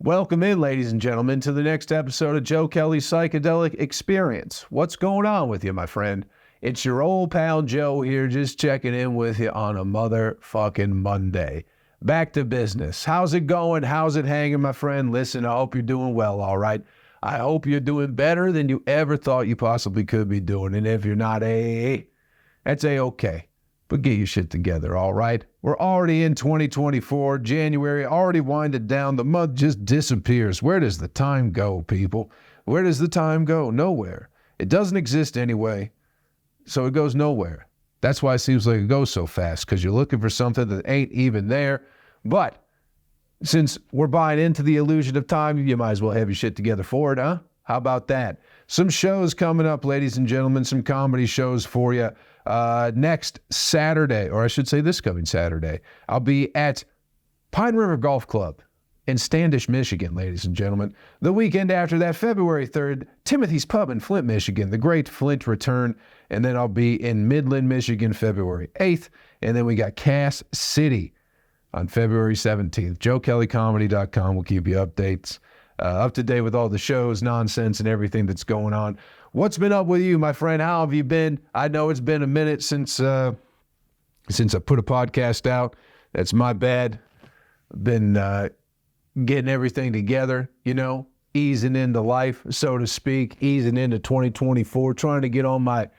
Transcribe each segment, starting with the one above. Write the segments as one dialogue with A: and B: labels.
A: Welcome in, ladies and gentlemen, to the next episode of Joe Kelley's Psychedelic Experience. What's going on with you, my friend? It's your old pal Joe here, just checking in with you on a motherfucking Monday. Back to business. How's it going? How's it hanging, my friend? Listen, I hope you're doing well, all right? I hope you're doing better than you ever thought you possibly could be doing. And if you're not, that's A-okay. But get your shit together, all right? We're already in 2024, January, already winded down. The month just disappears. Where does the time go, people? Where does the time go? Nowhere. It doesn't exist anyway, so it goes nowhere. That's why it seems like it goes so fast, because you're looking for something that ain't even there. But since we're buying into the illusion of time, you might as well have your shit together for it, huh? How about that? Some shows coming up, ladies and gentlemen, some comedy shows for you. Next Saturday, or I should say this coming Saturday, I'll be at Pine River Golf Club in Standish, Michigan, ladies and gentlemen. The weekend after that, February 3rd, Timothy's Pub in Flint, Michigan, the great Flint return. And then I'll be in Midland, Michigan, February 8th. And then we got Cass City on February 17th. JoeKelleyComedy.com will keep you updates. Up to date with all the shows, nonsense, and everything that's going on. What's been up with you, my friend? How have you been? I know it's been a minute since I put a podcast out. That's my bad. Been getting everything together, easing into life, so to speak, easing into 2024, trying to get all my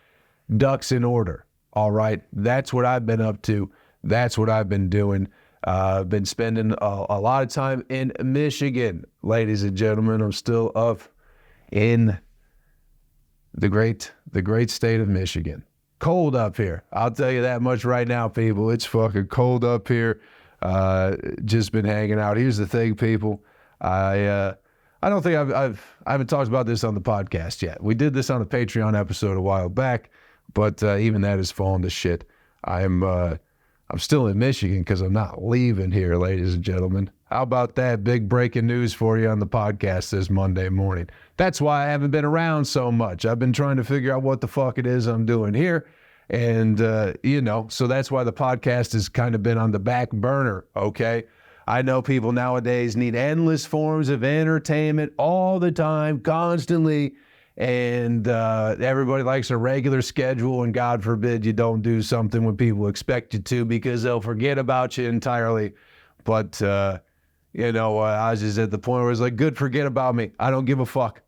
A: ducks in order. All right, that's what I've been up to. That's what I've been doing. I've been spending a lot of time in Michigan, ladies and gentlemen. I'm still up in the great state of Michigan. Cold up here. I'll tell you that much right now, people. It's fucking cold up here. Just been hanging out. Here's the thing, people. I don't think I haven't talked about this on the podcast yet. We did this on a Patreon episode a while back, but even that has fallen to shit. I'm still in Michigan because I'm not leaving here, ladies and gentlemen. How about that? Big breaking news for you on the podcast this Monday morning. That's why I haven't been around so much. I've been trying to figure out what the fuck it is I'm doing here. And, so that's why the podcast has kind of been on the back burner, okay? I know people nowadays need endless forms of entertainment all the time, constantly. And everybody likes a regular schedule, and God forbid you don't do something when people expect you to, because they'll forget about you entirely. But, I was just at the point where it's like, good, forget about me. I don't give a fuck.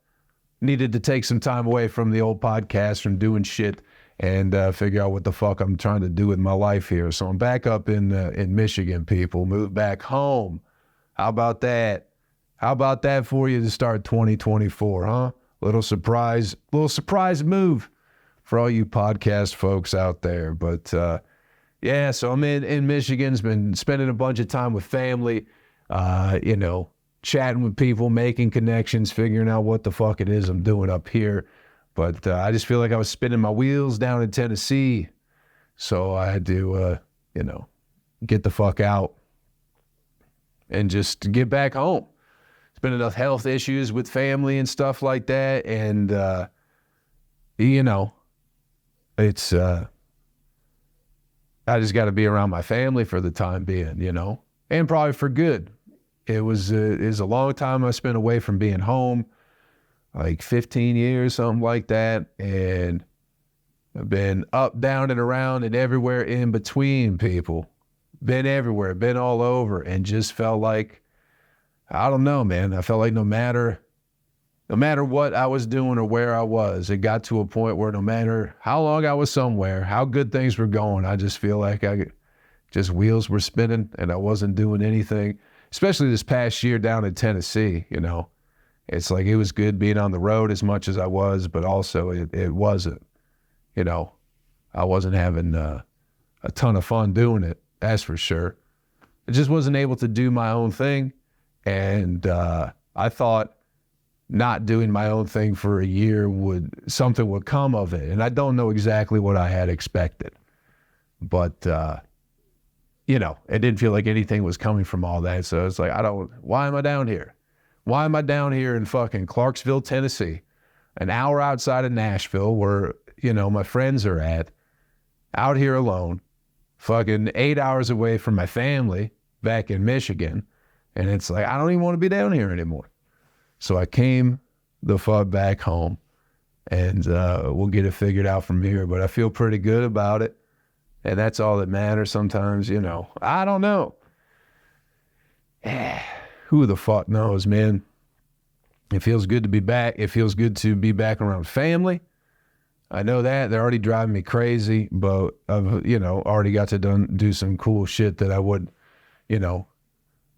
A: Needed to take some time away from the old podcast, from doing shit, and figure out what the fuck I'm trying to do with my life here. So I'm back up in Michigan, people. Moved back home. How about that? How about that for you to start 2024, huh? Little surprise move for all you podcast folks out there. But so I'm in Michigan. Been spending a bunch of time with family, chatting with people, making connections, figuring out what the fuck it is I'm doing up here. But I just feel like I was spinning my wheels down in Tennessee. So I had to, get the fuck out and just get back home. Been enough health issues with family and stuff like that, and it's I just got to be around my family for the time being, and probably for good. It was a long time I spent away from being home, like 15 years, something like that, and I've been up, down, and around, and everywhere in between. People, been everywhere, been all over, and just felt like, I don't know, man. I felt like no matter what I was doing or where I was, it got to a point where no matter how long I was somewhere, how good things were going, I just feel like just wheels were spinning and I wasn't doing anything. Especially this past year down in Tennessee, It's like it was good being on the road as much as I was, but also it wasn't, I wasn't having a ton of fun doing it, that's for sure. I just wasn't able to do my own thing. And I thought not doing my own thing for a year something would come of it. And I don't know exactly what I had expected. But, it didn't feel like anything was coming from all that. So it's like, why am I down here? Why am I down here in fucking Clarksville, Tennessee, an hour outside of Nashville where, my friends are at, out here alone, fucking 8 hours away from my family back in Michigan. And it's like, I don't even want to be down here anymore. So I came the fuck back home, and we'll get it figured out from here. But I feel pretty good about it. And that's all that matters sometimes, you know. I don't know. Who the fuck knows, man? It feels good to be back. It feels good to be back around family. I know that. They're already driving me crazy, but I've, you know, already got to do some cool shit that I would, you know,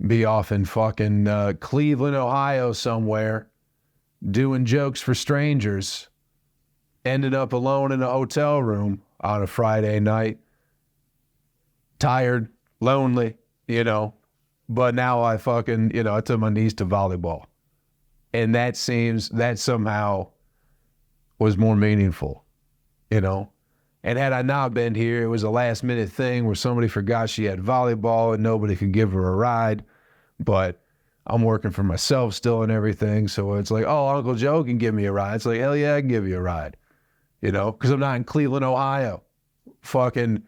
A: be off in fucking Cleveland, Ohio somewhere, doing jokes for strangers, ended up alone in a hotel room on a Friday night, tired, lonely, you know, but now I fucking, you know, I took my niece to volleyball. And that somehow was more meaningful, you know. And had I not been here, it was a last minute thing where somebody forgot she had volleyball and nobody could give her a ride. But I'm working for myself still and everything. So it's like, oh, Uncle Joe can give me a ride. It's like, hell yeah, I can give you a ride, you know, because I'm not in Cleveland, Ohio, fucking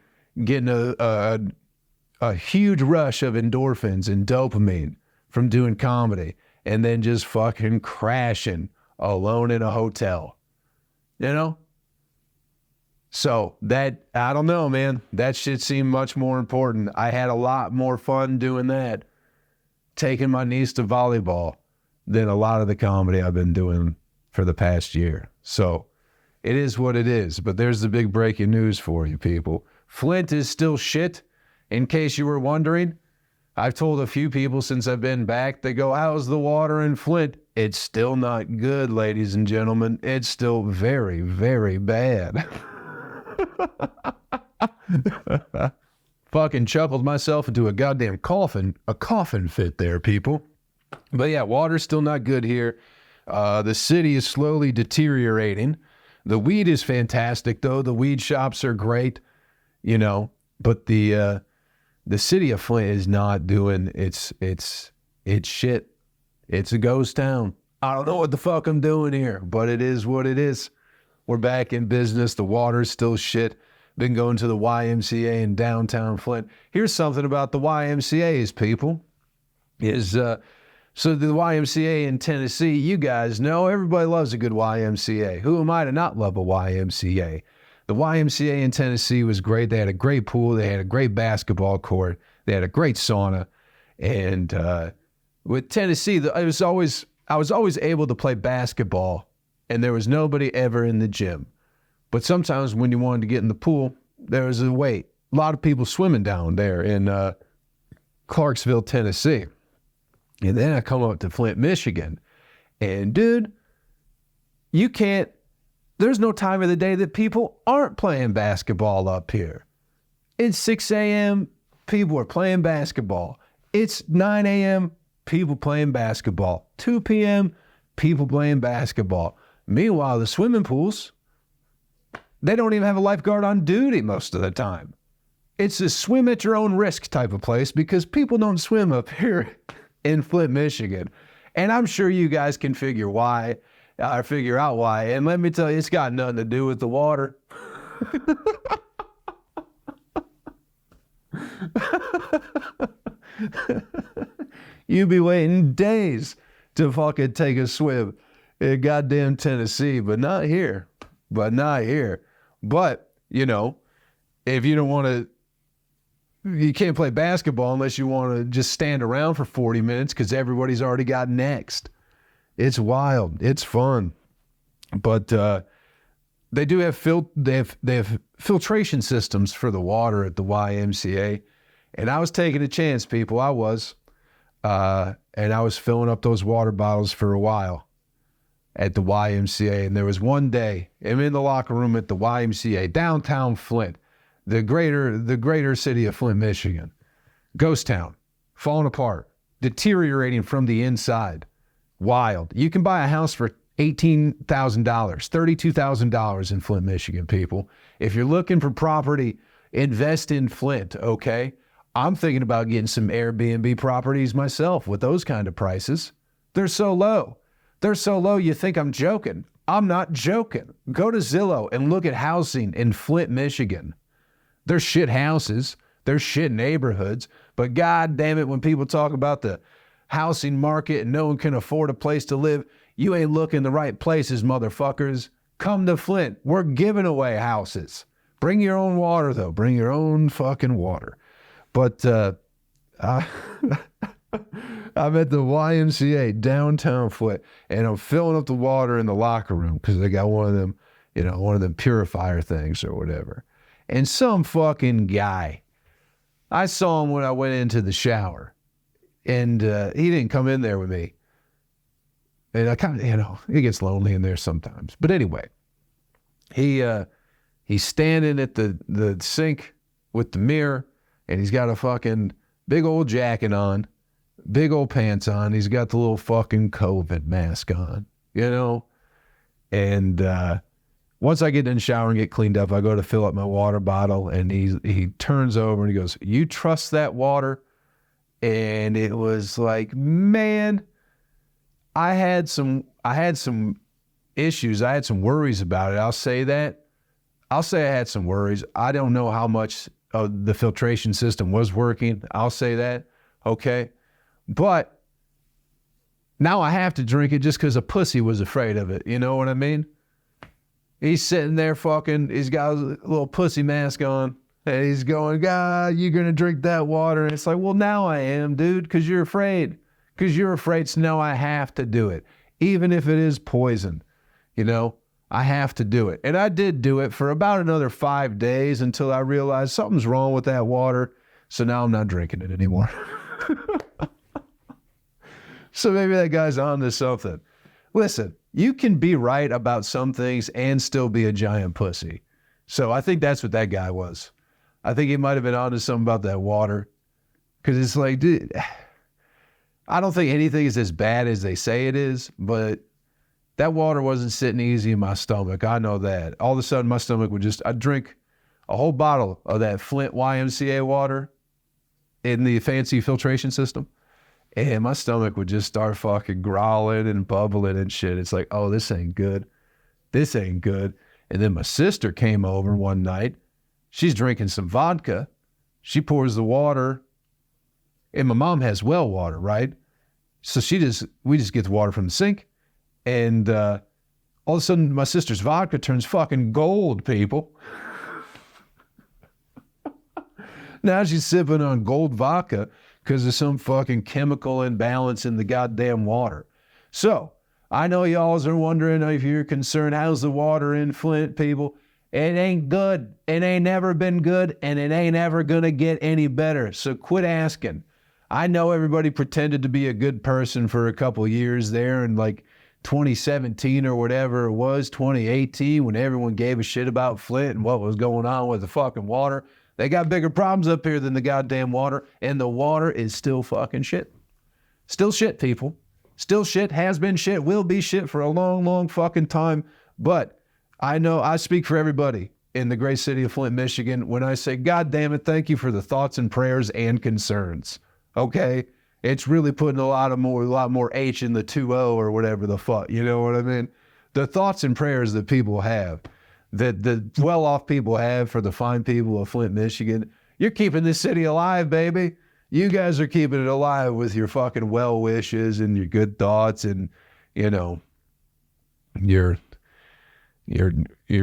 A: getting a huge rush of endorphins and dopamine from doing comedy. And then just fucking crashing alone in a hotel, you know? So that, I don't know, man. That shit seemed much more important. I had a lot more fun doing that, taking my niece to volleyball, than a lot of the comedy I've been doing for the past year. So it is what it is. But there's the big breaking news for you people. Flint is still shit, in case you were wondering. I've told a few people since I've been back, they go, how's the water in Flint? It's still not good, ladies and gentlemen. It's still very, very bad. Fucking chuckled myself into a goddamn coffin fit there, people. But yeah, water's still not good here. The city is slowly deteriorating. The weed is fantastic, though. The weed shops are great, you know, but the city of Flint is not doing it's shit. It's a ghost town. I don't know what the fuck I'm doing here, but it is what it is. We're back in business. The water's still shit. Been going to the YMCA in downtown Flint. Here's something about the YMCA's, people. So the YMCA in Tennessee, you guys know everybody loves a good YMCA. Who am I to not love a YMCA? The YMCA in Tennessee was great. They had a great pool. They had a great basketball court. They had a great sauna. And with Tennessee, I was always able to play basketball, and there was nobody ever in the gym. But sometimes when you wanted to get in the pool, there was a wait. A lot of people swimming down there in Clarksville, Tennessee. And then I come up to Flint, Michigan. And dude, there's no time of the day that people aren't playing basketball up here. It's 6 a.m., people are playing basketball. It's 9 a.m., people playing basketball. 2 p.m., people playing basketball. Meanwhile, the swimming pools, they don't even have a lifeguard on duty most of the time. It's a swim at your own risk type of place because people don't swim up here in Flint, Michigan. And I'm sure you guys can figure out why. And let me tell you, it's got nothing to do with the water. You be waiting days to fucking take a swim in goddamn Tennessee, but not here. But, you know, if you don't want to, you can't play basketball unless you want to just stand around for 40 minutes because everybody's already got next. It's wild. It's fun. But they do have they have filtration systems for the water at the YMCA. And I was taking a chance, people. I was. And I was filling up those water bottles for a while at the YMCA. And there was one day, I'm in the locker room at the YMCA, downtown Flint, the greater city of Flint, Michigan. Ghost town, falling apart, deteriorating from the inside. Wild. You can buy a house for $18,000, $32,000 in Flint, Michigan, people. If you're looking for property, invest in Flint, okay? I'm thinking about getting some Airbnb properties myself with those kind of prices. They're so low. They're so low you think I'm joking. I'm not joking. Go to Zillow and look at housing in Flint, Michigan. There's shit houses. There's shit neighborhoods. But God damn it, when people talk about the housing market and no one can afford a place to live, you ain't looking the right places, motherfuckers. Come to Flint. We're giving away houses. Bring your own water, though. Bring your own fucking water. But I'm at the YMCA downtown Flint, and I'm filling up the water in the locker room because they got one of them, one of them purifier things or whatever. And some fucking guy, I saw him when I went into the shower, and he didn't come in there with me. And I kind of, it gets lonely in there sometimes. But anyway, he's standing at the sink with the mirror, and he's got a fucking big old jacket on, big old pants on. He's got the little fucking COVID mask on, And once I get in the shower and get cleaned up, I go to fill up my water bottle, and he turns over and he goes, "You trust that water?" And it was like, man, I had some issues. I had some worries about it. I'll say that. I'll say I had some worries. I don't know how much of the filtration system was working. I'll say that. Okay. But now I have to drink it just because a pussy was afraid of it. You know what I mean? He's sitting there fucking, he's got a little pussy mask on, and he's going, "God, you're going to drink that water." And it's like, well, now I am, dude, because you're afraid. Because you're afraid, so now I have to do it. Even if it is poison, I have to do it. And I did do it for about another 5 days until I realized something's wrong with that water. So now I'm not drinking it anymore. So maybe that guy's on to something. Listen, you can be right about some things and still be a giant pussy. So I think that's what that guy was. I think he might have been on to something about that water. Because it's like, dude, I don't think anything is as bad as they say it is, but that water wasn't sitting easy in my stomach. I know that. All of a sudden, my stomach would I'd drink a whole bottle of that Flint YMCA water in the fancy filtration system, and my stomach would just start fucking growling and bubbling and shit. It's like, oh, this ain't good. This ain't good. And then my sister came over one night. She's drinking some vodka. She pours the water, and my mom has well water, right? So we just get the water from the sink, and all of a sudden my sister's vodka turns fucking gold, people. Now she's sipping on gold vodka because of some fucking chemical imbalance in the goddamn water. So I know y'all are wondering if you're concerned, how's the water in Flint, people? It ain't good. It ain't never been good, and it ain't ever gonna get any better. So quit asking. I know everybody pretended to be a good person for a couple years there in like 2017 or whatever it was, 2018, when everyone gave a shit about Flint and what was going on with the fucking water. They got bigger problems up here than the goddamn water, and the water is still fucking shit. Still shit, people. Still shit, has been shit, will be shit for a long, long fucking time. But I know I speak for everybody in the great city of Flint, Michigan, when I say, God damn it, thank you for the thoughts and prayers and concerns. Okay? It's really putting a lot more H in the 2-0 or whatever the fuck. You know what I mean? The thoughts and prayers that people have, that the well-off people have for the fine people of Flint, Michigan. You're keeping this city alive, baby. You guys are keeping it alive with your fucking well wishes and your good thoughts and, your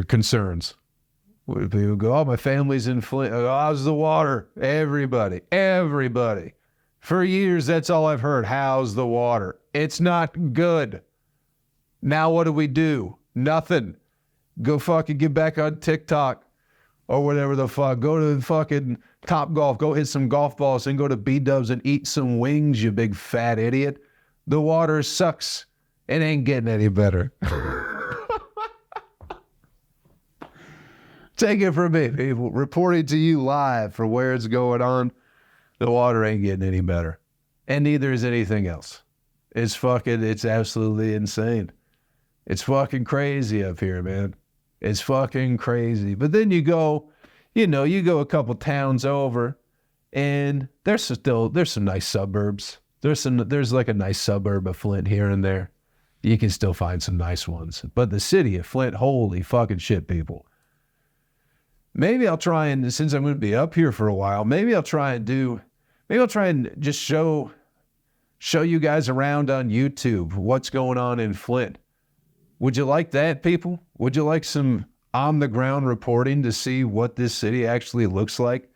A: concerns. People go, oh, my family's in Flint. Oh, how's the water? Everybody. For years, that's all I've heard. How's the water? It's not good. Now what do? Nothing. Go fucking get back on TikTok or whatever the fuck. Go to fucking Top Golf. Go hit some golf balls and go to B-dubs and eat some wings, you big fat idiot. The water sucks. It ain't getting any better. Take it from me, people. Reporting to you live for where it's going on. The water ain't getting any better. And neither is anything else. It's absolutely insane. It's fucking crazy up here, man. It's fucking crazy. But then you go a couple towns over, and there's some nice suburbs. There's like a nice suburb of Flint here and there. You can still find some nice ones. But the city of Flint, holy fucking shit, people. Maybe I'll try and, since I'm going to be up here for a while, maybe I'll try and just show show you guys around on YouTube what's going on in Flint. Would you like that, people? Would you like some on-the-ground reporting to see what this city actually looks like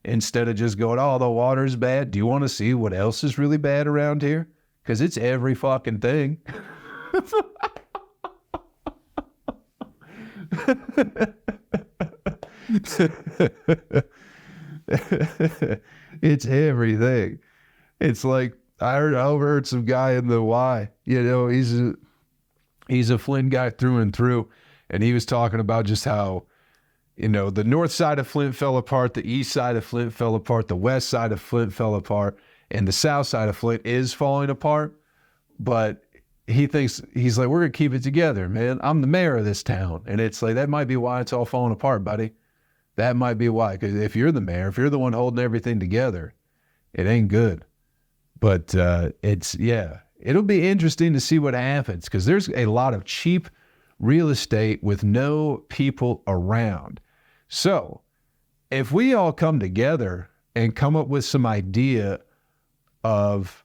A: instead of just going, oh, the water's bad? Do you want to see what else is really bad around here? Because it's every fucking thing. It's everything. It's like I overheard some guy in the Y. You know, he's a Flint guy through and through, and he was talking about just how, you know, the north side of Flint fell apart, the east side of Flint fell apart, the west side of Flint fell apart, and the south side of Flint is falling apart. But he's like, we're gonna keep it together, man. I'm the mayor of this town, and it's like that might be why it's all falling apart, buddy. That might be why. Because if you're the mayor, if you're the one holding everything together, it ain't good. But it'll be interesting to see what happens, because there's a lot of cheap real estate with no people around. So if we all come together and come up with some idea of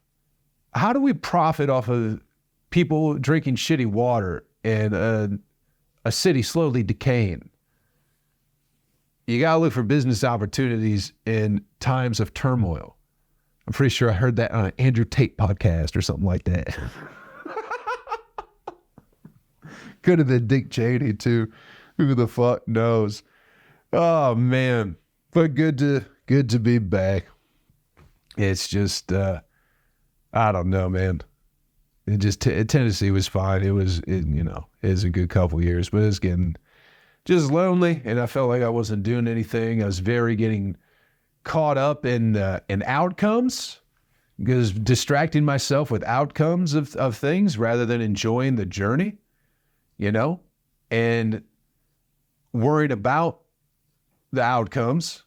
A: how do we profit off of people drinking shitty water and a city slowly decaying, you got to look for business opportunities in times of turmoil. I'm pretty sure I heard that on an Andrew Tate podcast or something like that. Could have been Dick Cheney too. Who the fuck knows? Oh man, but good to be back. It's just I don't know, man. It just Tennessee was fine. It was a good couple years, but it's getting just lonely, and I felt like I wasn't doing anything. I was getting caught up in outcomes, because distracting myself with outcomes of things rather than enjoying the journey, you know, and worried about the outcomes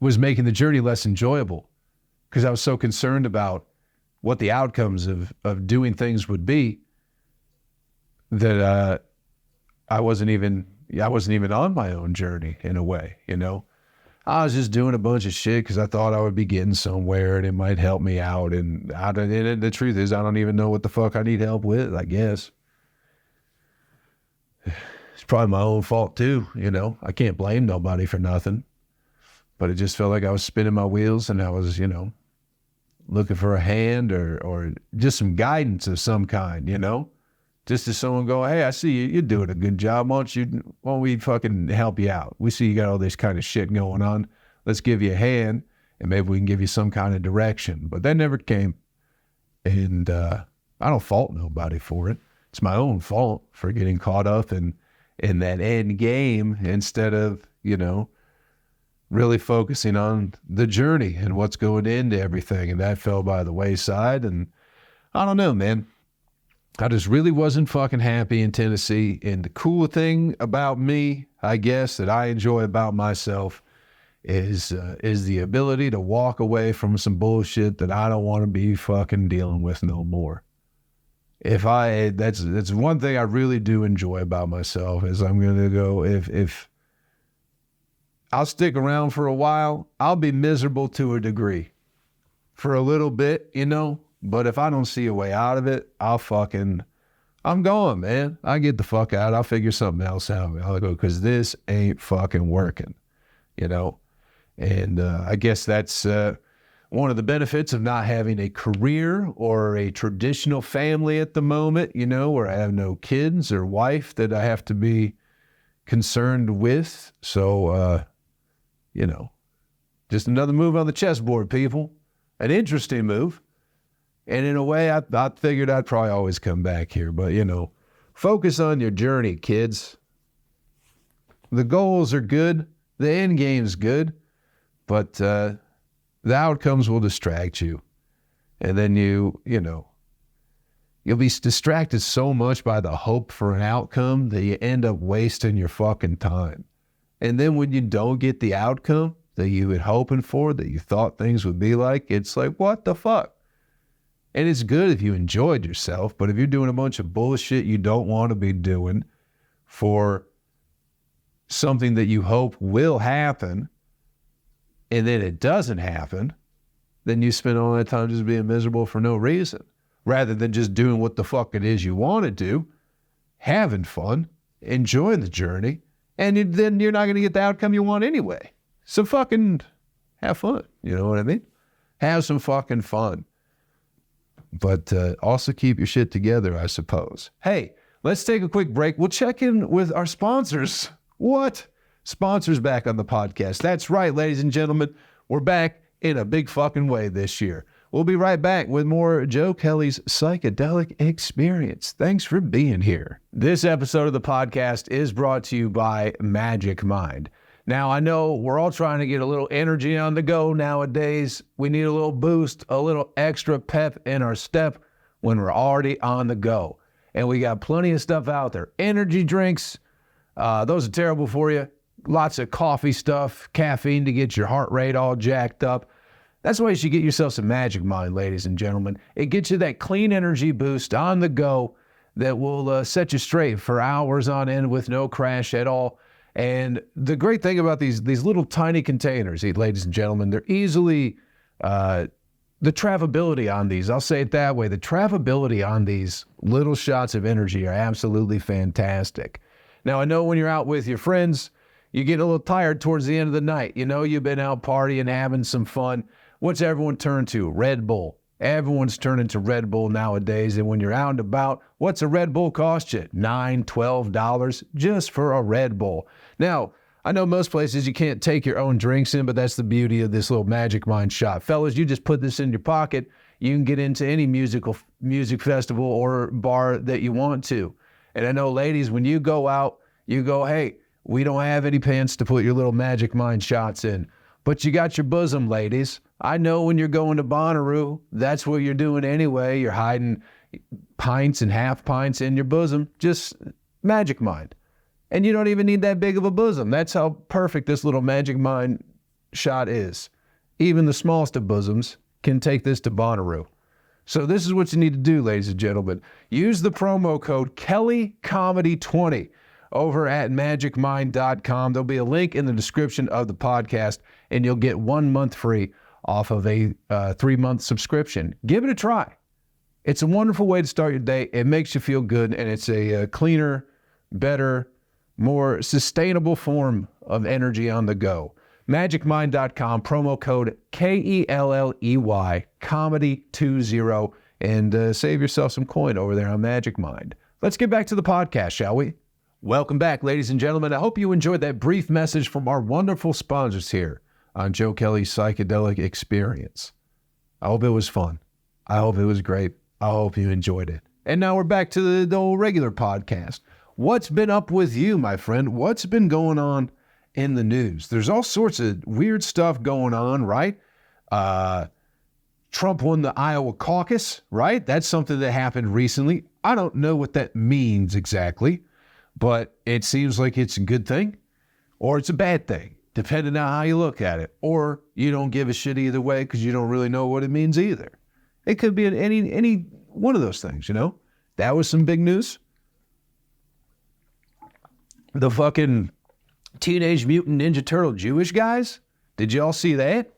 A: was making the journey less enjoyable, because I was so concerned about what the outcomes of doing things would be that I wasn't even on my own journey in a way, you know. I was just doing a bunch of shit because I thought I would be getting somewhere and it might help me out. And the truth is, I don't even know what the fuck I need help with, I guess. It's probably my own fault too, you know. I can't blame nobody for nothing. But it just felt like I was spinning my wheels, and I was, you know, looking for a hand or just some guidance of some kind, you know. Just as someone go, hey, I see you're doing a good job. Why don't we fucking help you out? We see you got all this kind of shit going on. Let's give you a hand, and maybe we can give you some kind of direction. But that never came. And I don't fault nobody for it. It's my own fault for getting caught up in that end game instead of, you know, really focusing on the journey and what's going into everything. And that fell by the wayside. And I don't know, man. I just really wasn't fucking happy in Tennessee. And the cool thing about me, I guess, that I enjoy about myself is the ability to walk away from some bullshit that I don't want to be fucking dealing with no more. That's one thing I really do enjoy about myself, is I'm going to go, if I'll stick around for a while, I'll be miserable to a degree for a little bit, you know. But if I don't see a way out of it, I'm going, man. I get the fuck out. I'll figure something else out. I'll go, because this ain't fucking working, you know? And I guess that's one of the benefits of not having a career or a traditional family at the moment, you know, where I have no kids or wife that I have to be concerned with. So, you know, just another move on the chessboard, people. An interesting move. And in a way, I figured I'd probably always come back here. But, you know, focus on your journey, kids. The goals are good. The end game's good. But the outcomes will distract you. And then you'll be distracted so much by the hope for an outcome that you end up wasting your fucking time. And then when you don't get the outcome that you were hoping for, that you thought things would be like, it's like, what the fuck? And it's good if you enjoyed yourself, but if you're doing a bunch of bullshit you don't want to be doing for something that you hope will happen, and then it doesn't happen, then you spend all that time just being miserable for no reason, rather than just doing what the fuck it is you want to do, having fun, enjoying the journey, and then you're not going to get the outcome you want anyway. So fucking have fun. You know what I mean? Have some fucking fun. But also keep your shit together, I suppose. Hey, let's take a quick break. We'll check in with our sponsors. What? Sponsors back on the podcast. That's right, ladies and gentlemen. We're back in a big fucking way this year. We'll be right back with more Joe Kelley's Psychedelic Experience. Thanks for being here. This episode of the podcast is brought to you by Magic Mind. Now, I know we're all trying to get a little energy on the go nowadays. We need a little boost, a little extra pep in our step when we're already on the go. And we got plenty of stuff out there. Energy drinks, those are terrible for you. Lots of coffee stuff, caffeine to get your heart rate all jacked up. That's why you should get yourself some Magic Mind, ladies and gentlemen. It gets you that clean energy boost on the go that will set you straight for hours on end with no crash at all. And the great thing about these little tiny containers, ladies and gentlemen, they're easily, the travelability on these, I'll say it that way, the travelability on these little shots of energy are absolutely fantastic. Now, I know when you're out with your friends, you get a little tired towards the end of the night. You know, you've been out partying, having some fun. What's everyone turn to? Red Bull. Everyone's turning to Red Bull nowadays. And when you're out and about, what's a Red Bull cost you? $9, $12 just for a Red Bull. Now, I know most places you can't take your own drinks in, but that's the beauty of this little Magic Mind shot. Fellas, you just put this in your pocket. You can get into any music festival or bar that you want to. And I know, ladies, when you go out, you go, hey, we don't have any pants to put your little Magic Mind shots in. But you got your bosom, ladies. I know when you're going to Bonnaroo, that's what you're doing anyway. You're hiding pints and half pints in your bosom. Just Magic Mind. And you don't even need that big of a bosom. That's how perfect this little Magic Mind shot is. Even the smallest of bosoms can take this to Bonnaroo. So this is what you need to do, ladies and gentlemen. Use the promo code KelleyComedy20 over at magicmind.com. There'll be a link in the description of the podcast, and you'll get 1 month free off of a 3-month subscription. Give it a try. It's a wonderful way to start your day. It makes you feel good, and it's a cleaner, better, more sustainable form of energy on the go. Magicmind.com, promo code KELLEY, comedy20, and save yourself some coin over there on Magic Mind. Let's get back to the podcast, shall we? Welcome back, ladies and gentlemen. I hope you enjoyed that brief message from our wonderful sponsors here on Joe Kelley's Psychedelic Experience. I hope it was fun. I hope it was great. I hope you enjoyed it. And now we're back to the old regular podcast. What's been up with you, my friend? What's been going on in the news? There's all sorts of weird stuff going on, right? Trump won the Iowa caucus, right? That's something that happened recently. I don't know what that means exactly, but it seems like it's a good thing or it's a bad thing, depending on how you look at it. Or you don't give a shit either way because you don't really know what it means either. It could be any one of those things, you know? That was some big news. The fucking Teenage Mutant Ninja Turtle Jewish guys? Did y'all see that?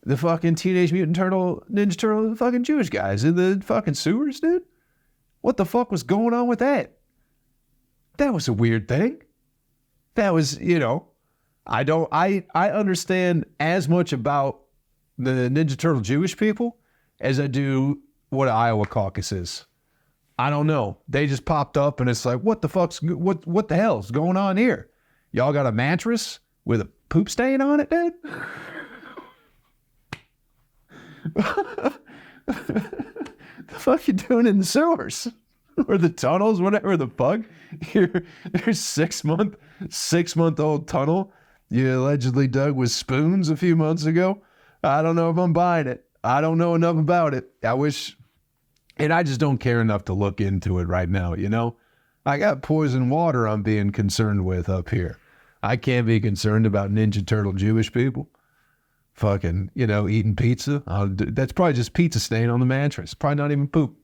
A: The fucking Teenage Mutant Ninja Turtle fucking Jewish guys in the fucking sewers, dude? What the fuck was going on with that? That was a weird thing. That was, you know, I understand as much about the Ninja Turtle Jewish people as I do what an Iowa caucus is. I don't know. They just popped up and it's like, what the hell's going on here? Y'all got a mattress with a poop stain on it, dude? The fuck you doing in the sewers? Or the tunnels, whatever the fuck. Your 6-month-old tunnel you allegedly dug with spoons a few months ago. I don't know if I'm buying it. I don't know enough about it. I wish, and I just don't care enough to look into it right now, you know? I got poison water I'm being concerned with up here. I can't be concerned about Ninja Turtle Jewish people. Fucking, you know, eating pizza. That's probably just pizza stain on the mattress. Probably not even poop.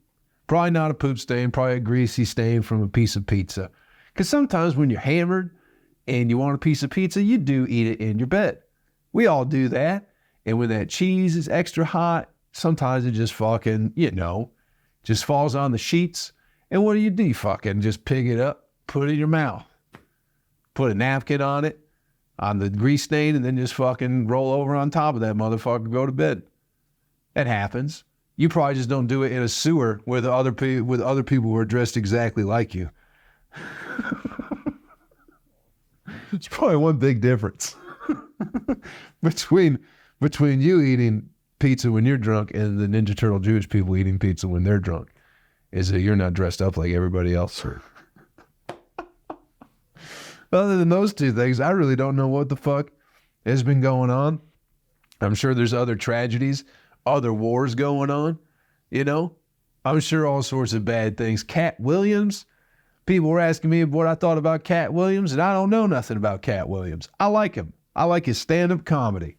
A: Probably not a poop stain, probably a greasy stain from a piece of pizza. Because sometimes when you're hammered and you want a piece of pizza, you do eat it in your bed. We all do that. And when that cheese is extra hot, sometimes it just fucking, just falls on the sheets. And what do? You fucking just pick it up, put it in your mouth, put a napkin on it, on the grease stain, and then just fucking roll over on top of that motherfucker, go to bed. That happens. You probably just don't do it in a sewer with other people who are dressed exactly like you. It's probably one big difference between you eating pizza when you're drunk and the Ninja Turtle Jewish people eating pizza when they're drunk, is that you're not dressed up like everybody else. Other than those two things, I really don't know what the fuck has been going on. I'm sure there's other tragedies, other wars going on, I'm sure all sorts of bad things. Cat Williams, people were asking me what I thought about Cat Williams, and I don't know nothing about Cat Williams. I like him. I like his stand-up comedy.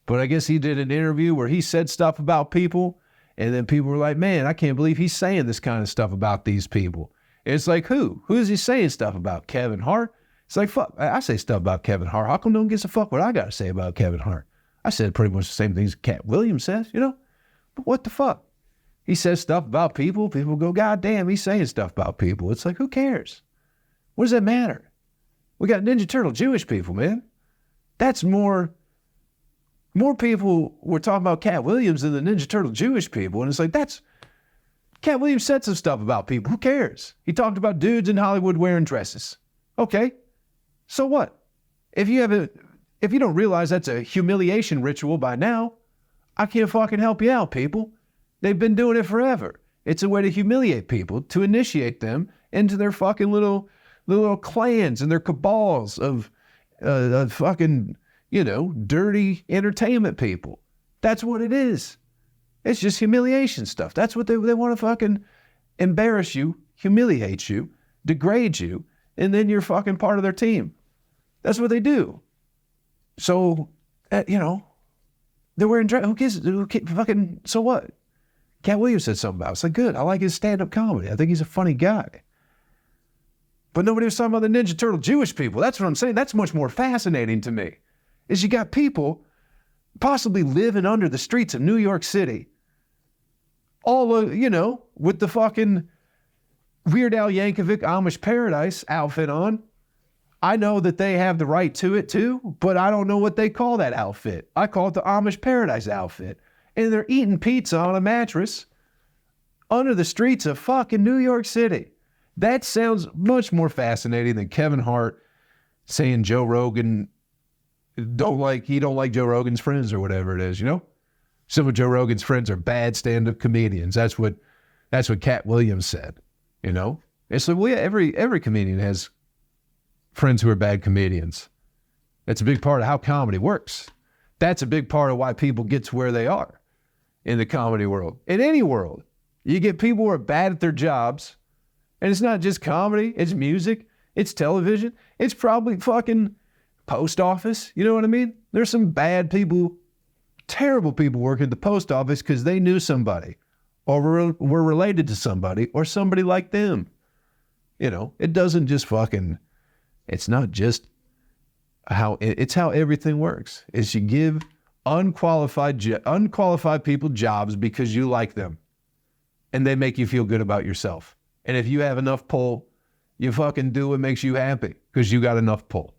A: But I guess he did an interview where he said stuff about people, and then people were like, man, I can't believe he's saying this kind of stuff about these people. And it's like, who? Who is he saying stuff about? Kevin Hart? It's like, fuck, I say stuff about Kevin Hart. How come no one gives a fuck what I got to say about Kevin Hart? I said pretty much the same things Cat Williams says, But what the fuck? He says stuff about people. People go, God damn, he's saying stuff about people. It's like, who cares? What does that matter? We got Ninja Turtle Jewish people, man. That's more people were talking about Cat Williams than the Ninja Turtle Jewish people. And it's like, Cat Williams said some stuff about people. Who cares? He talked about dudes in Hollywood wearing dresses. Okay. So what? If you don't realize that's a humiliation ritual by now, I can't fucking help you out, people. They've been doing it forever. It's a way to humiliate people, to initiate them into their fucking little clans and their cabals of fucking, dirty entertainment people. That's what it is. It's just humiliation stuff. That's what they want to fucking embarrass you, humiliate you, degrade you, and then you're fucking part of their team. That's what they do. So, they're wearing dress. Who gives? Fucking, so what? Cat Williams said something about it. It's like, good. I like his stand-up comedy. I think he's a funny guy. But nobody was talking about the Ninja Turtle Jewish people. That's what I'm saying. That's much more fascinating to me. Is you got people possibly living under the streets of New York City, all, with the fucking Weird Al Yankovic Amish Paradise outfit on. I know that they have the right to it too, but I don't know what they call that outfit. I call it the Amish Paradise outfit. And they're eating pizza on a mattress under the streets of fucking New York City. That sounds much more fascinating than Kevin Hart saying Joe Rogan he don't like Joe Rogan's friends or whatever it is, Some of Joe Rogan's friends are bad stand-up comedians. That's what Cat Williams said, It's like, well, yeah, every comedian has friends who are bad comedians. That's a big part of how comedy works. That's a big part of why people get to where they are in the comedy world. In any world, you get people who are bad at their jobs, and it's not just comedy, it's music, it's television, it's probably fucking post office. You know what I mean? There's some bad people, terrible people working at the post office because they knew somebody or were related to somebody or somebody like them. It doesn't just fucking... It's not just it's how everything works. Is you give unqualified people jobs because you like them and they make you feel good about yourself. And if you have enough pull, you fucking do what makes you happy because you got enough pull.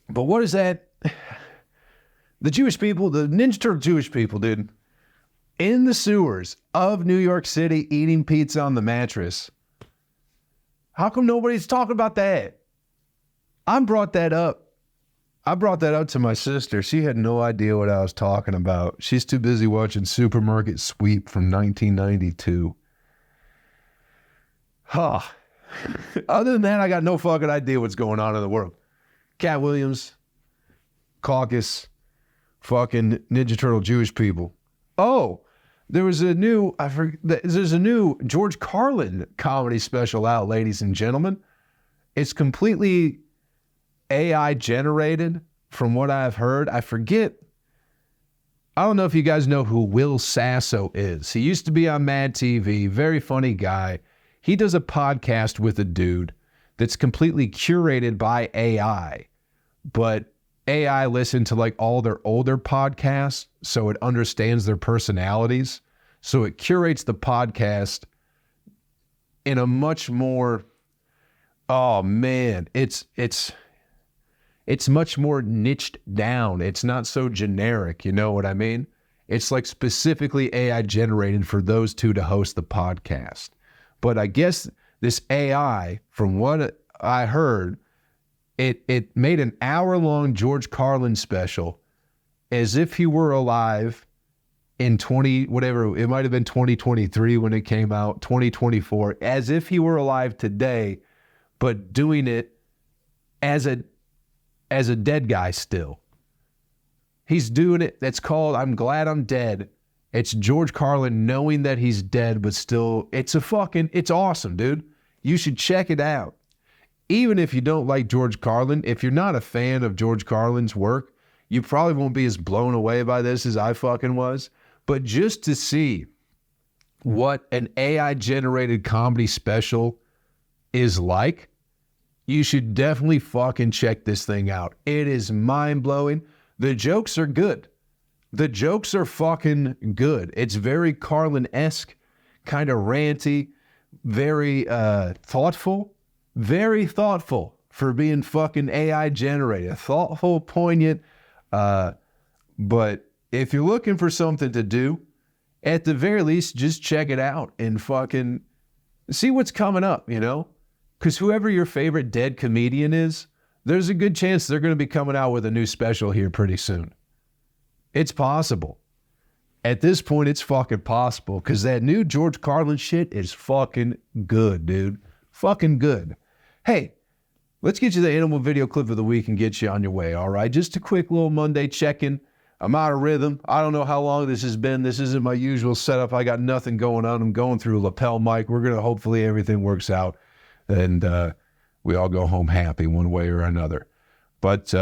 A: But what is that? The Jewish people, the Ninja Turtle Jewish people, dude, in the sewers of New York City eating pizza on the mattress. How come nobody's talking about that? I brought that up to my sister. She had no idea what I was talking about. She's too busy watching Supermarket Sweep from 1992. Huh. Other than that, I got no fucking idea what's going on in the world. Cat Williams, Caucus, fucking Ninja Turtle Jewish people. Oh, there's a new George Carlin comedy special out, ladies and gentlemen. It's completely AI generated from what I've heard. I don't know if you guys know who Will Sasso is. He used to be on Mad TV, very funny guy. He does a podcast with a dude that's completely curated by AI, but AI listened to like all their older podcasts, so it understands their personalities. So it curates the podcast in a much more, oh man, it's much more niched down. It's not so generic, you know what I mean? It's like specifically AI generated for those two to host the podcast. But I guess this AI, from what I heard, it made an hour-long George Carlin special as if he were alive in it might have been 2023 when it came out, 2024, as if he were alive today, but doing it as a dead guy still. He's doing it. That's called I'm Glad I'm Dead. It's George Carlin knowing that he's dead, but still, it's awesome, dude. You should check it out. Even if you don't like George Carlin, if you're not a fan of George Carlin's work, you probably won't be as blown away by this as I fucking was. But just to see what an AI-generated comedy special is like, you should definitely fucking check this thing out. It is mind-blowing. The jokes are good. The jokes are fucking good. It's very Carlin-esque, kind of ranty, very thoughtful for being fucking AI-generated. Thoughtful, poignant, but if you're looking for something to do, at the very least, just check it out and fucking see what's coming up, you know? Because whoever your favorite dead comedian is, there's a good chance they're going to be coming out with a new special here pretty soon. It's possible. At this point, it's fucking possible because that new George Carlin shit is fucking good, dude. Fucking good. Hey, let's get you the animal video clip of the week and get you on your way, all right? Just a quick little Monday check-in. I'm out of rhythm. I don't know how long this has been. This isn't my usual setup. I got nothing going on. I'm going through a lapel mic. We're going to hopefully everything works out and we all go home happy one way or another. But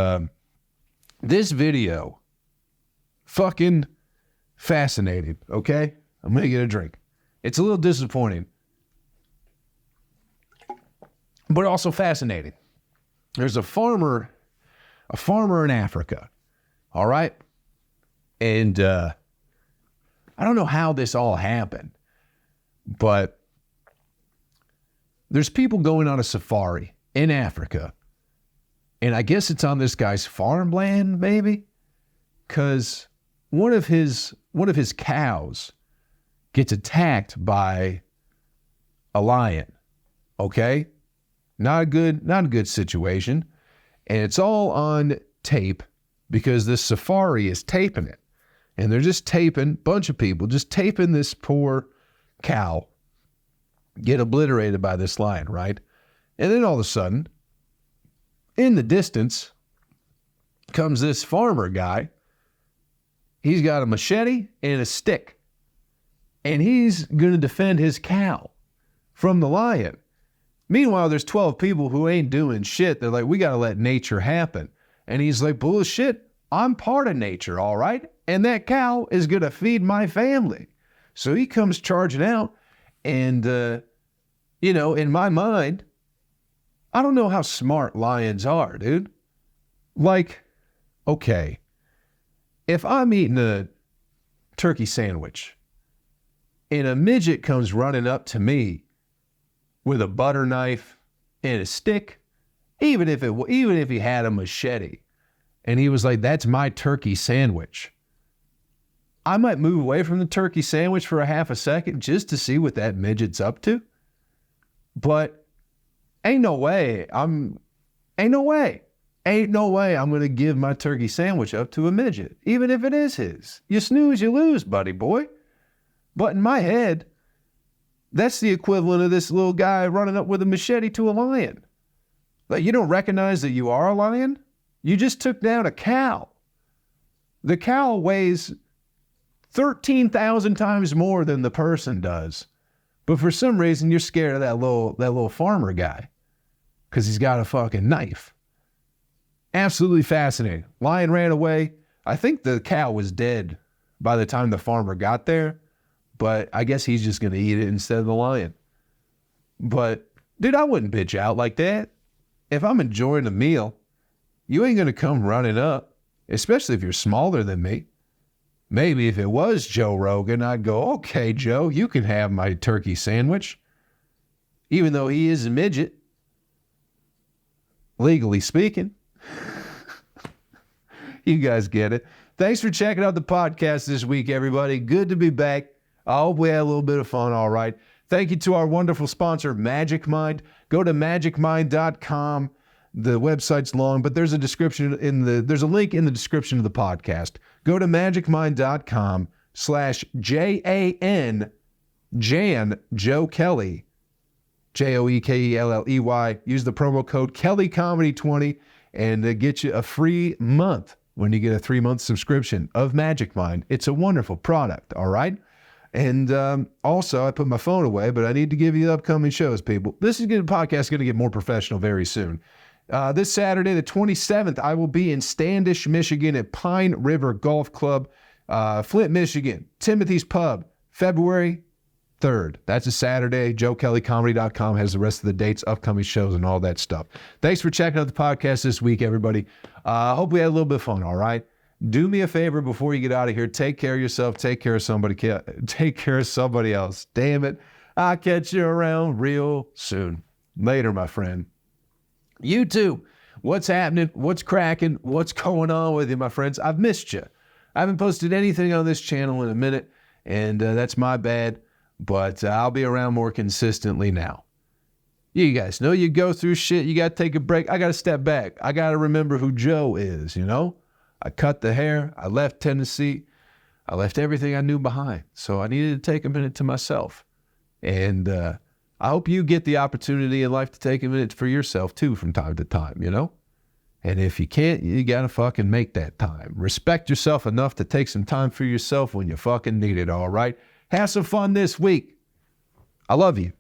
A: this video, fucking fascinating, okay? I'm going to get a drink. It's a little disappointing, but also fascinating. There's a farmer in Africa, all right? And I don't know how this all happened, but there's people going on a safari in Africa, and I guess it's on this guy's farmland, maybe, because one of his cows gets attacked by a lion. Okay, not a good situation, and it's all on tape because this safari is taping it. And they're just taping, bunch of people, just taping this poor cow get obliterated by this lion, right? And then all of a sudden, in the distance, comes this farmer guy. He's got a machete and a stick. And he's going to defend his cow from the lion. Meanwhile, there's 12 people who ain't doing shit. They're like, we got to let nature happen. And he's like, bullshit, I'm part of nature, all right? And that cow is going to feed my family. So he comes charging out. And, in my mind, I don't know how smart lions are, dude. Like, okay, if I'm eating a turkey sandwich and a midget comes running up to me with a butter knife and a stick, even if he had a machete, and he was like, that's my turkey sandwich, I might move away from the turkey sandwich for a half a second just to see what that midget's up to. But ain't no way I'm going to give my turkey sandwich up to a midget, even if it is his. You snooze, you lose, buddy boy. But in my head, that's the equivalent of this little guy running up with a machete to a lion. Like, you don't recognize that you are a lion? You just took down a cow. The cow weighs 13,000 times more than the person does. But for some reason, you're scared of that little farmer guy because he's got a fucking knife. Absolutely fascinating. Lion ran away. I think the cow was dead by the time the farmer got there, but I guess he's just going to eat it instead of the lion. But, dude, I wouldn't bitch out like that. If I'm enjoying a meal You ain't going to come running up, especially if you're smaller than me. Maybe if it was Joe Rogan, I'd go, okay, Joe, you can have my turkey sandwich. Even though he is a midget, legally speaking. You guys get it. Thanks for checking out the podcast this week, everybody. Good to be back. I hope we had a little bit of fun, all right. Thank you to our wonderful sponsor, Magic Mind. Go to magicmind.com. The website's long, but there's a link in the description of the podcast. Go to magicmind.com/JAN Joe Kelley, JoeKelley. Use the promo code KelleyComedy20 and get you a free month when you get a 3-month subscription of Magic Mind. It's a wonderful product, all right? And also, I put my phone away, but I need to give you the upcoming shows, people. This podcast is going to get more professional very soon. This Saturday, the 27th, I will be in Standish, Michigan at Pine River Golf Club, Flint, Michigan, Timothy's Pub, February 3rd. That's a Saturday. JoeKelleyComedy.com has the rest of the dates, upcoming shows, and all that stuff. Thanks for checking out the podcast this week, everybody. Hope we had a little bit of fun, all right? Do me a favor before you get out of here. Take care of yourself. Take care of somebody else. Damn it. I'll catch you around real soon. Later, my friend. YouTube, what's happening? What's cracking? What's going on with you, my friends? I've missed you. I haven't posted anything on this channel in a minute, and that's my bad, but I'll be around more consistently now. You guys know you go through shit. You got to take a break. I got to step back. I got to remember who Joe is, you know? I cut the hair. I left Tennessee. I left everything I knew behind. So I needed to take a minute to myself. And I hope you get the opportunity in life to take a minute for yourself too from time to time, you know? And if you can't, you got to fucking make that time. Respect yourself enough to take some time for yourself when you fucking need it, all right? Have some fun this week. I love you.